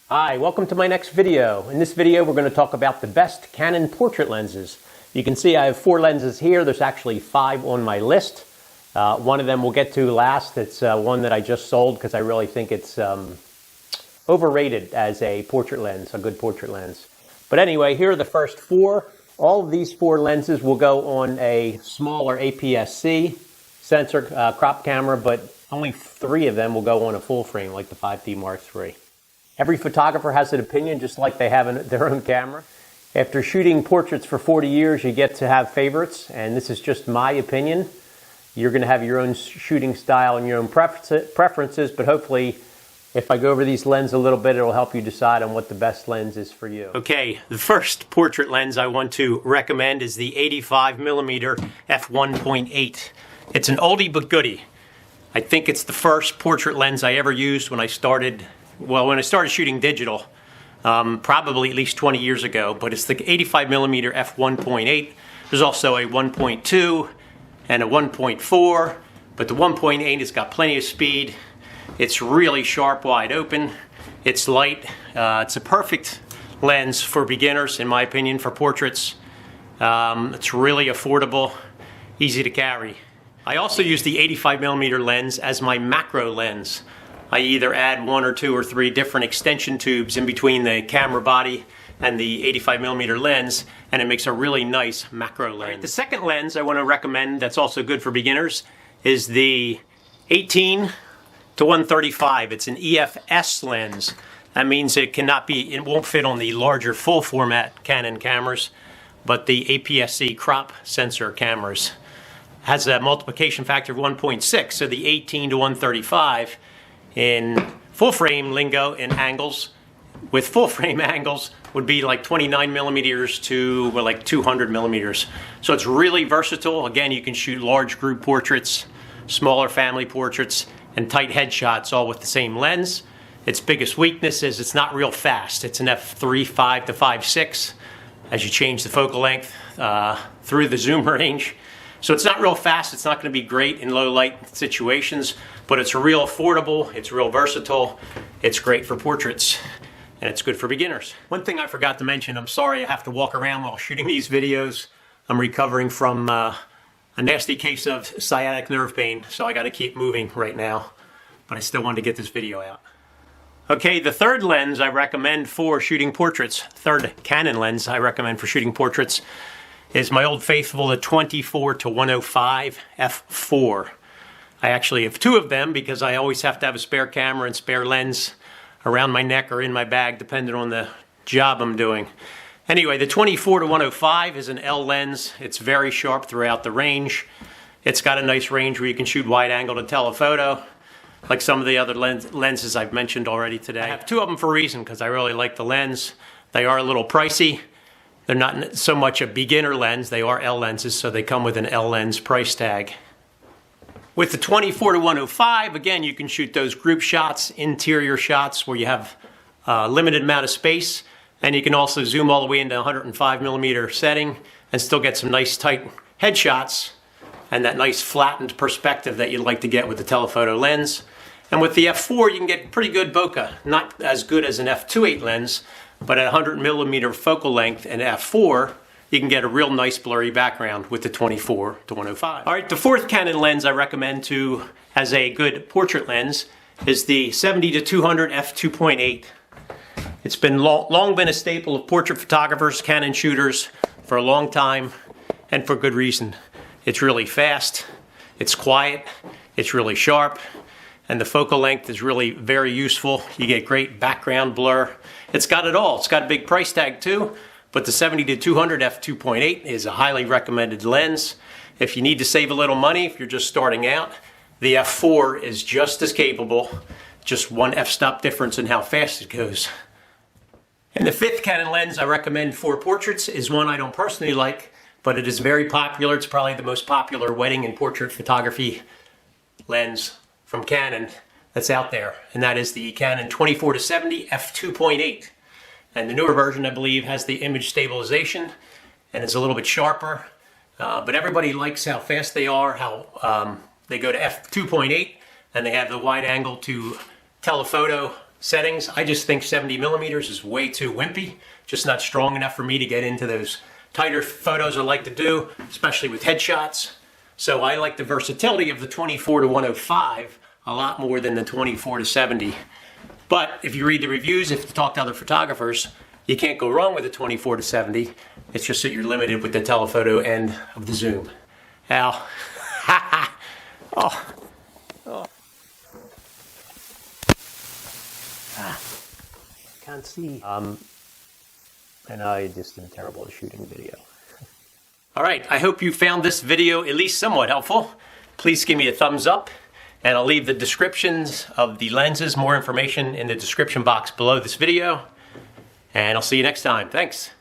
Hi, welcome to my next video. In this video we're going to talk about the best Canon portrait lenses. You can see I have 4 lenses here. There's actually 5 on my list. One of them we'll get to last. It's one that I just sold because I really think it's overrated as a portrait lens, a good portrait lens. But anyway, here are the first 4. All of these 4 lenses will go on a smaller APS-C sensor crop camera, but only 3 of them will go on a full frame like the 5D Mark III. Every photographer has an opinion, just like they have in their own camera. After shooting portraits for 40 years, you get to have favorites, and this is just my opinion. You're going to have your own shooting style and your own preferences, but hopefully, if I go over these lenses a little bit, it'll help you decide on what the best lens is for you. Okay, the first portrait lens I want to recommend is the 85mm f1.8. It's an oldie but goodie. I think it's the first portrait lens I ever used when I started shooting digital, probably at least 20 years ago, but it's the 85mm f1.8. There's also a 1.2 and a 1.4, but the 1.8 has got plenty of speed. It's really sharp, wide open. It's light. It's a perfect lens for beginners, in my opinion, for portraits. It's really affordable, easy to carry. I also use the 85mm lens as my macro lens. I either add 1 or 2 or 3 different extension tubes in between the camera body and the 85mm lens, and it makes a really nice macro lens. Right, the second lens I want to recommend that's also good for beginners is the 18 to 135. It's an EFS lens. That means it won't fit on the larger full format Canon cameras, but the APS-C crop sensor cameras. Has a multiplication factor of 1.6, so the 18 to 135 in full frame lingo in angles, with full frame angles would be like 29mm to like 200mm. So it's really versatile. Again, you can shoot large group portraits, smaller family portraits, and tight headshots all with the same lens. Its biggest weakness is it's not real fast. It's an f3.5 to 5.6 as you change the focal length through the zoom range. So it's not real fast. It's not going to be great in low light situations, but it's real affordable. It's real versatile. It's great for portraits, and it's good for beginners. One thing I forgot to mention, I'm sorry I have to walk around while shooting these videos. I'm recovering from a nasty case of sciatic nerve pain, so I got to keep moving right now, but I still wanted to get this video out. Okay, the third lens I recommend for shooting portraits, third Canon lens I recommend for shooting portraits, is my old faithful, the 24 to 105 f4. I actually have 2 of them because I always have to have a spare camera and spare lens around my neck or in my bag, depending on the job I'm doing. Anyway, the 24 to 105 is an L lens. It's very sharp throughout the range. It's got a nice range where you can shoot wide angle to telephoto, like some of the other lenses I've mentioned already today. I have 2 of them for a reason, because I really like the lens. They are a little pricey. They're not so much a beginner lens, they are L lenses, so they come with an L lens price tag. With the 24 to 105, again, you can shoot those group shots, interior shots where you have a limited amount of space, and you can also zoom all the way into 105mm setting and still get some nice tight headshots and that nice flattened perspective that you'd like to get with the telephoto lens. And with the f4, you can get pretty good bokeh. Not as good as an f2.8 lens, but at 100mm focal length and f4, you can get a real nice blurry background with the 24 to 105. All right, the fourth Canon lens I recommend as a good portrait lens is the 70 to 200 f2.8. It's been long been a staple of portrait photographers, Canon shooters for a long time, and for good reason. It's really fast, it's quiet, it's really sharp, and the focal length is really very useful. You get great background blur. It's got it all. It's got a big price tag too, but the 70 to 200 f2.8 is a highly recommended lens. If you need to save a little money, if you're just starting out, the f4 is just as capable, just 1 f-stop difference in how fast it goes. And the fifth Canon lens I recommend for portraits is one I don't personally like, but it is very popular. It's probably the most popular wedding and portrait photography lens from Canon that's out there, and that is the Canon 24 to 70 f2.8. And the newer version, I believe, has the image stabilization, and it's a little bit sharper, but everybody likes how fast they are, how they go to f2.8, and they have the wide angle to telephoto settings. I just think 70 millimeters is way too wimpy, just not strong enough for me to get into those tighter photos I like to do, especially with headshots. So I like the versatility of the 24 to 105 a lot more than the 24 to 70. But if you read the reviews, if you talk to other photographers, you can't go wrong with the 24 to 70. It's just that you're limited with the telephoto end of the zoom. Ow. Oh. Oh. Ah. Can't see. And I just am terrible at shooting video. All right, I hope you found this video at least somewhat helpful. Please give me a thumbs up, and I'll leave the descriptions of the lenses, more information in the description box below this video. And I'll see you next time. Thanks.